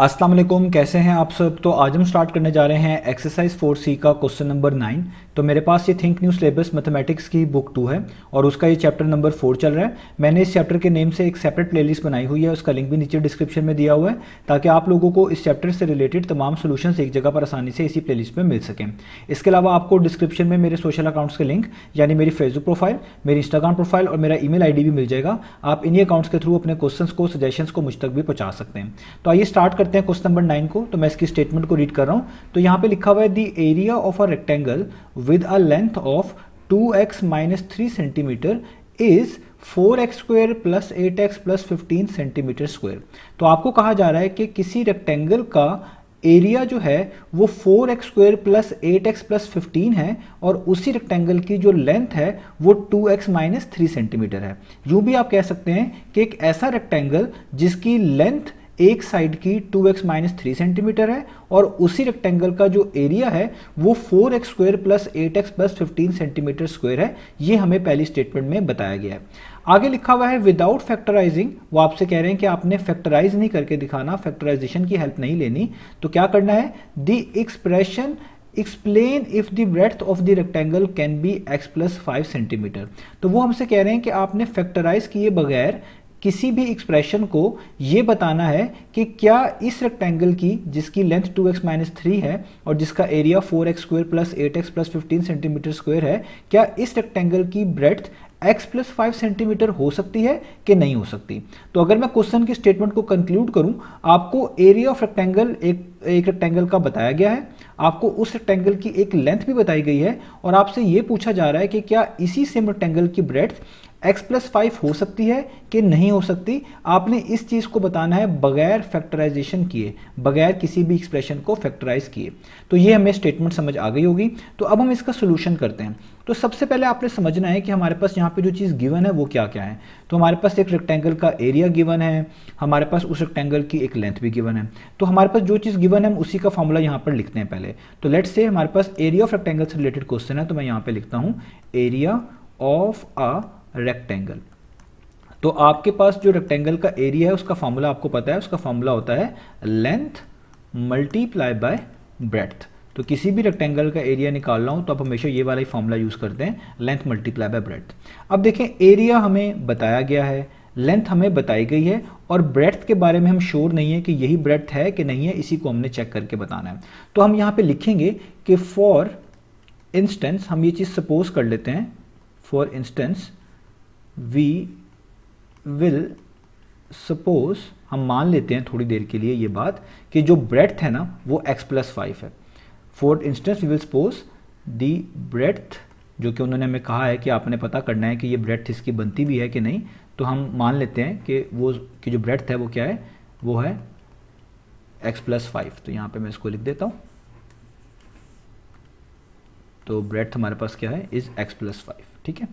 अस्सलाम वालेकुम, कैसे हैं आप सब। तो आज हम स्टार्ट करने जा रहे हैं एक्सरसाइज 4C का क्वेश्चन नंबर 9। तो मेरे पास ये थिंक न्यू सिलेबस मैथमेटिक्स की बुक 2 है और उसका ये चैप्टर नंबर 4 चल रहा है। मैंने इस चैप्टर के नेम से एक सेपरेट प्लेलिस्ट बनाई हुई है, उसका लिंक भी नीचे डिस्क्रिप्शन में दिया हुआ है ताकि आप लोगों को इस चैप्टर से रिलेटेड तमाम सोल्यूशंस एक जगह पर आसानी से इसी प्लेलिस्ट में मिल सकें। इसके अलावा आपको डिस्क्रिप्शन में मेरे सोशल अकाउंट्स के लिंक यानी मेरी फेसबुक प्रोफाइल, मेरी इंस्टाग्राम प्रोफाइल और मेरा ईमेल आईडी भी मिल जाएगा। आप इन्हीं अकाउंट्स के थ्रू अपने क्वेश्चंस को, सजेशंस को मुझ तक भी पहुंचा सकते हैं। तो आइए स्टार्ट करते हैं क्वेश्चन नंबर 9 को। तो मैं इसकी स्टेटमेंट को रीड कर रहा हूं। तो यहां पे लिखा हुआ है the area of a rectangle with a length of 2x minus 3 centimetre is 4x square plus 8x plus 15 centimetre square. तो आपको कहा जा रहा है कि किसी रेक्टेंगल का एरिया जो है वो 4x square plus 8x plus 15 है और उसी रेक्टेंगल की जो लेंथ है वो 2x माइनस 3 सेंटीमीटर है। यूं भी आप कह सकते हैं कि एक ऐसा रेक्टेंगल जिसकी लेंथ एक साइड की 2x माइनस 3 सेंटीमीटर है और उसी रेक्टेंगल का जो एरिया है वो 4x square plus 8x plus 15 centimetre square है। ये हमें पहली स्टेटमेंट में बताया गया है। आगे लिखा हुआ है विदाउट फैक्टराइजिंग। वो आपसे कह रहे हैं कि आपने फैक्टराइज नहीं करके दिखाना, फैक्टराइजेशन की हेल्प नहीं लेनी। तो क्या करना है, the expression explain if the breadth of the rectangle can be x plus 5 centimetre. तो वो हमसे कह रहे हैं कि आपने फैक्टराइज किए बगैर किसी भी एक्सप्रेशन को ये बताना है कि क्या इस रेक्टेंगल की जिसकी लेंथ 2x माइनस 3 है और जिसका area 4x square plus 8x plus 15 centimetre square है, क्या इस रेक्टेंगल की ब्रेड्थ x प्लस 5 सेंटीमीटर हो सकती है कि नहीं हो सकती। तो अगर मैं क्वेश्चन की स्टेटमेंट को कंक्लूड करूं, आपको एरिया ऑफ रेक्टेंगल एक रेक्टेंगल का बताया गया है, आपको उस रेक्टेंगल की एक लेंथ भी बताई गई है और आपसे ये पूछा जा रहा है कि क्या इसी सेम रेक्टेंगल की ब्रेड्थ x प्लस 5 हो सकती है कि नहीं हो सकती। आपने इस चीज़ को बताना है बगैर फैक्टराइजेशन किए, बगैर किसी भी एक्सप्रेशन को फैक्टराइज किए। तो ये हमें स्टेटमेंट समझ आ गई होगी। तो अब हम इसका सोल्यूशन करते हैं। तो सबसे पहले आपने समझना है कि हमारे पास यहाँ पे जो चीज़ गिवन है वो क्या क्या है। तो हमारे पास एक रेक्टेंगल का एरिया गिवन है, हमारे पास उस रेक्टेंगल की एक लेंथ भी गिवन है। तो हमारे पास जो चीज़ गिवन है हम उसी का फॉर्मूला यहाँ पर लिखते हैं पहले। तो लेट्स से हमारे पास एरिया ऑफ रेक्टेंगल से रिलेटेड क्वेश्चन है, तो मैं यहाँ पे लिखता हूँ एरिया ऑफ अ रेक्टेंगल। तो आपके पास जो रेक्टेंगल का एरिया है उसका फॉर्मूला आपको पता है, उसका फॉर्मूला होता है लेंथ मल्टीप्लाई बाय ब्रेड्थ। तो किसी भी रेक्टेंगल का एरिया निकाल रहा हूं तो आप हमेशा ये वाला ही फॉर्मूला यूज करते हैं, लेंथ मल्टीप्लाई बाय ब्रेड्थ। अब देखें, एरिया हमें बताया गया है, लेंथ हमें बताई गई है और ब्रेड्थ के बारे में हम श्योर नहीं है कि यही ब्रेड्थ है कि नहीं है, इसी को हमने चेक करके बताना है। तो हम यहाँ पे लिखेंगे कि फॉर इंस्टेंस, हम ये चीज़ सपोज कर लेते हैं, for instance we will suppose, हम मान लेते हैं थोड़ी देर के लिए ये बात कि जो ब्रेड्थ है ना वो x प्लस 5 है। For instance we will suppose the breadth, जो कि उन्होंने हमें कहा है कि आपने पता करना है कि ये ब्रेड्थ इसकी बनती भी है कि नहीं। तो हम मान लेते हैं कि वो कि जो ब्रेड्थ है वो क्या है, वो है x प्लस 5। तो यहाँ पे मैं इसको लिख देता हूँ। तो ब्रेड्थ हमारे पास क्या है, इज x प्लस 5। ठीक है।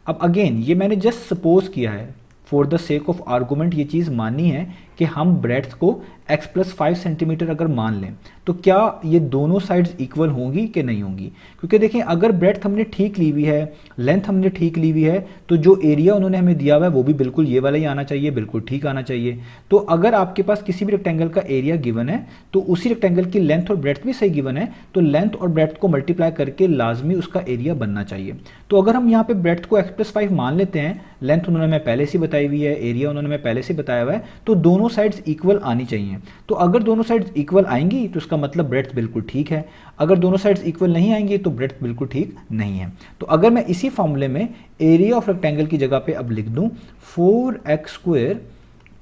अब अगेन ये मैंने जस्ट सपोज किया है, for the sake of argument ये चीज़ माननी है कि हम ब्रेड्थ को x प्लस 5 सेंटीमीटर अगर मान लें तो क्या ये दोनों साइड्स इक्वल होंगी कि नहीं होंगी। क्योंकि देखें, अगर ब्रेड्थ हमने ठीक ली हुई है, लेंथ हमने ठीक ली हुई है, तो जो एरिया उन्होंने हमें दिया हुआ है वो भी बिल्कुल ये वाला ही आना चाहिए, बिल्कुल ठीक आना चाहिए। तो अगर आपके पास किसी भी रेक्टेंगल का एरिया गिवन है तो उसी रेक्टेंगल की लेंथ और ब्रेड्थ भी सही गिवन है, तो लेंथ और ब्रेड्थ को मल्टीप्लाई करके लाजमी उसका एरिया बनना चाहिए। तो अगर हम यहाँ पे ब्रेड्थ को x प्लस 5 मान लेते हैं, लेंथ उन्होंने हमें पहले से बताई हुई है, एरिया उन्होंने हमें पहले से बताया हुआ है, तो दोनों साइड्स इक्वल आनी चाहिए। तो अगर दोनों साइड्स इक्वल आएंगी तो इसका मतलब ब्रेड्थ बिल्कुल ठीक है, अगर दोनों साइड्स इक्वल नहीं आएंगी तो ब्रेड्थ बिल्कुल ठीक नहीं है। तो अगर मैं इसी फॉर्मूले में एरिया ऑफ रेक्टेंगल की जगह पे अब लिख दूं 4x square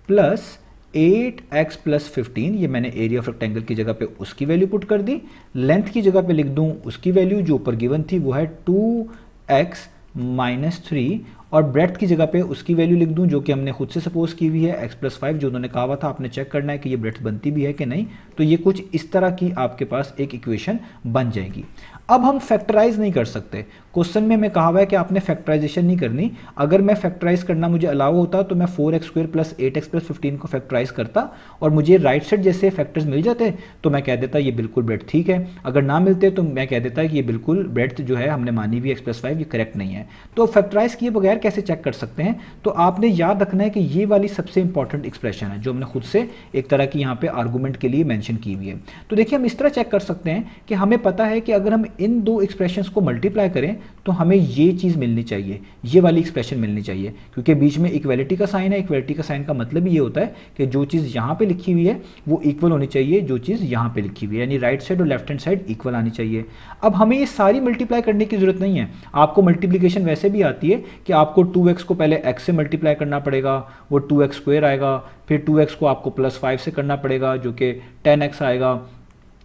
plus 8x plus 15, ये मैंने एरिया ऑफ रेक्टेंगल की जगह पे उसकी वैल्यू पुट कर दी। लेंथ की जगह पे लिख दूं उसकी वैल्यू जो ऊपर गिवन थी वो है 2x माइनस 3 और ब्रेड्थ की जगह पे उसकी वैल्यू लिख दूं जो कि हमने खुद से सपोज की हुई है x प्लस 5, जो उन्होंने कहा हुआ था। आपने चेक करना है कि ये ब्रेड्थ बनती भी है कि नहीं। तो ये कुछ इस तरह की आपके पास एक इक्वेशन बन जाएगी। अब हम फैक्टराइज नहीं कर सकते। क्वेश्चन में हमें कहा हुआ है कि आपने फैक्टराइजेशन नहीं करनी। अगर मैं फैक्टराइज करना मुझे अलाउ होता तो मैं 4x² प्लस 8x प्लस 15 को फैक्टराइज करता और मुझे राइट साइड जैसे फैक्टर्स मिल जाते तो मैं कह देता ये बिल्कुल ब्रेथ ठीक है। अगर ना मिलते तो मैं कह देता कि ये बिल्कुल ब्रेथ जो है हमने मानी हुई x+5 ये करेक्ट नहीं है। तो फैक्टराइज किए बगैर कैसे चेक कर सकते हैं? तो आपने याद रखना है कि ये वाली सबसे इंपॉर्टेंट एक्सप्रेशन है जो हमने खुद से एक तरह की यहाँ पे आर्गूमेंट के लिए मेंशन की हुई है। तो देखिए हम इस तरह चेक कर सकते हैं कि हमें पता है कि अगर हम इन दो एक्सप्रेशंस को मल्टीप्लाई करें तो हमें ये चीज़ मिलनी चाहिए, ये वाली एक्सप्रेशन मिलनी चाहिए, क्योंकि बीच में इक्वलिटी का साइन है। इक्वलिटी का साइन का मतलब ये होता है कि जो चीज़ यहाँ पे लिखी हुई है वो इक्वल होनी चाहिए जो चीज़ यहाँ पे लिखी हुई है, यानी राइट साइड और लेफ्ट हैंड साइड इक्वल आनी चाहिए। अब हमें ये सारी मल्टीप्लाई करने की जरूरत नहीं है। आपको मल्टीप्लिकेशन वैसे भी आती है कि आपको 2x को पहले x से मल्टीप्लाई करना पड़ेगा, वो 2x² आएगा, फिर 2x को आपको +5 से करना पड़ेगा जो कि 10x आएगा,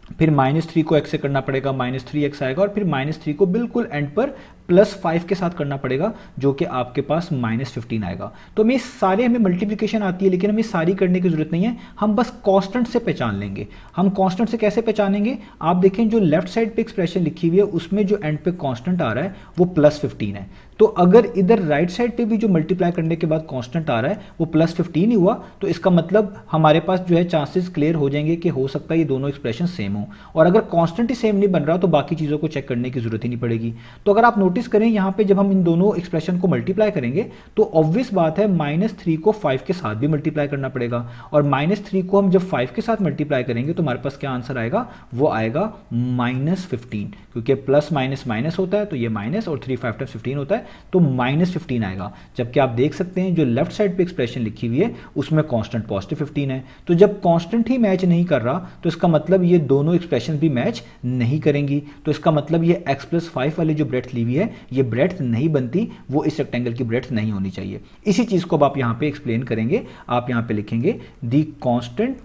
फिर -3 को x से करना पड़ेगा, -3x आएगा, और फिर -3 को बिल्कुल एंड पर +5 के साथ करना पड़ेगा जो कि आपके पास -15 आएगा। तो हमें सारे हमें मल्टीप्लिकेशन आती है लेकिन हमें सारी करने की जरूरत नहीं है, हम बस कांस्टेंट से पहचान लेंगे। हम कांस्टेंट से कैसे पहचानेंगे? आप देखें जो लेफ्ट साइड पे एक्सप्रेशन लिखी हुई है उसमें जो एंड पे कांस्टेंट आ रहा है वो +15 है। तो अगर इधर राइट साइड पे भी जो मल्टीप्लाई करने के बाद कांस्टेंट आ रहा है वो +15 ही हुआ तो इसका मतलब हमारे पास जो है चांसेस क्लियर हो जाएंगे कि हो सकता है ये दोनों एक्सप्रेशन सेम हो। और अगर कांस्टेंट ही सेम नहीं बन रहा तो बाकी चीज़ों को चेक करने की जरूरत ही नहीं पड़ेगी। तो अगर आप नोटिस करें यहाँ पे जब हम इन दोनों एक्सप्रेशन को मल्टीप्लाई करेंगे तो ऑब्वियस बात है -3 को 5 के साथ भी मल्टीप्लाई करना पड़ेगा, और -3 को हम जब 5 के साथ मल्टीप्लाई करेंगे तो हमारे पास क्या आंसर आएगा? वो आएगा -15, क्योंकि प्लस माइनस माइनस होता है तो ये माइनस, और 3 5 15 होता है तो -15 आएगा। जबकि आप देख सकते हैं जो लेफ्ट साइड पे एक्सप्रेशन लिखी हुई है उसमें कांस्टेंट +15 है। तो जब कांस्टेंट ही मैच नहीं कर रहा तो इसका मतलब ये दोनों एक्सप्रेशन भी मैच नहीं करेंगी। तो इसका मतलब ये x+5 वाली जो ब्रेथ ली हुई है ये ब्रेथ नहीं बनती, वो इस रेक्टेंगल की ब्रेथ नहीं होनी चाहिए। इसी चीज को अब आप यहां पे एक्सप्लेन करेंगे। आप यहां पे लिखेंगे द कांस्टेंट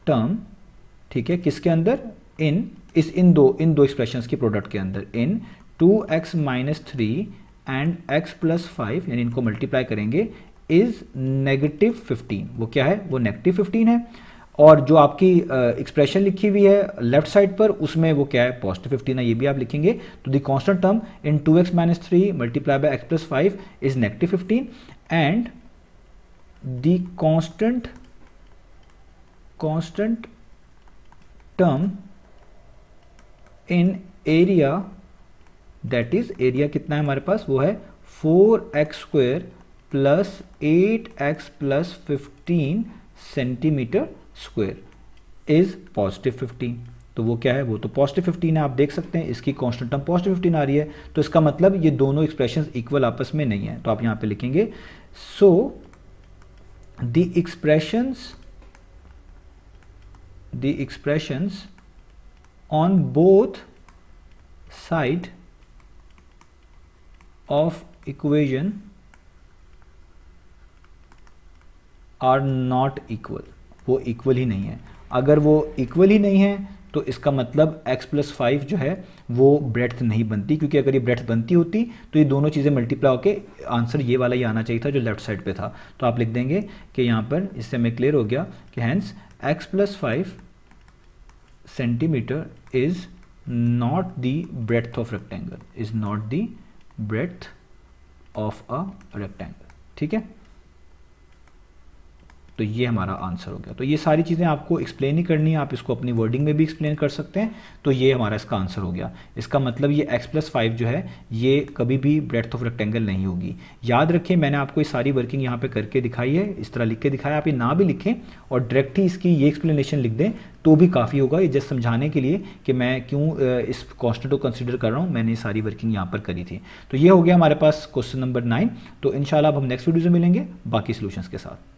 टर्म, ठीक है, किसके अंदर? इन दो एक्सप्रेशंस की प्रोडक्ट के अंदर, इन 2x - 3 एंड x+5, यानी इनको मल्टीप्लाई करेंगे, इज -15। वो क्या है? वो -15 है। और जो आपकी एक्सप्रेशन लिखी हुई है लेफ्ट साइड पर उसमें वो क्या है? +15 है। ये भी आप लिखेंगे। तो the constant term in 2x - 3 multiply by x+5 is -15 and the constant term in area, that is area कितना है हमारे पास? वो है 4x² plus 8x plus 15 centimetre square is +15। तो वो क्या है? वो तो +15 है। आप देख सकते हैं इसकी कांस्टेंट टर्म +15 आ रही है, तो इसका मतलब ये दोनों एक्सप्रेशंस इक्वल आपस में नहीं है। तो आप यहां पे लिखेंगे so the expressions on both side of equation are not equal. वो इक्वल ही नहीं है। अगर वो इक्वल ही नहीं है तो इसका मतलब x+5 जो है वो ब्रेथ नहीं बनती, क्योंकि अगर ये ब्रेथ बनती होती तो ये दोनों चीज़ें मल्टीप्लाई होके आंसर ये वाला ही आना चाहिए था जो लेफ्ट साइड पे था। तो आप लिख देंगे कि यहाँ पर, इससे हमें क्लियर हो गया कि hence x+5 centimetre is not the breadth of rectangle, is not the breadth of a rectangle. ठीक है, तो ये हमारा आंसर हो गया। तो ये सारी चीज़ें आपको एक्सप्लेन ही करनी है, आप इसको अपनी वर्डिंग में भी एक्सप्लेन कर सकते हैं। तो ये हमारा इसका आंसर हो गया। इसका मतलब ये x+5 जो है ये कभी भी ब्रेथ ऑफ रेक्टेंगल नहीं होगी। याद रखें मैंने आपको ये सारी वर्किंग यहाँ पे करके दिखाई है, इस तरह लिख के दिखाया। आप ये ना भी लिखें और डायरेक्ट ही इसकी ये एक्सप्लेनेशन लिख दें तो भी काफ़ी होगा, ये जस्ट समझाने के लिए कि मैं क्यों इस कांस्टेंट को कंसिडर कर रहा हूँ। मैंने सारी वर्किंग यहाँ पर करी थी। तो ये हो गया हमारे पास क्वेश्चन नंबर 9। तो इंशाल्लाह अब हम नेक्स्ट वीडियो में मिलेंगे बाकी सॉल्यूशंस के साथ।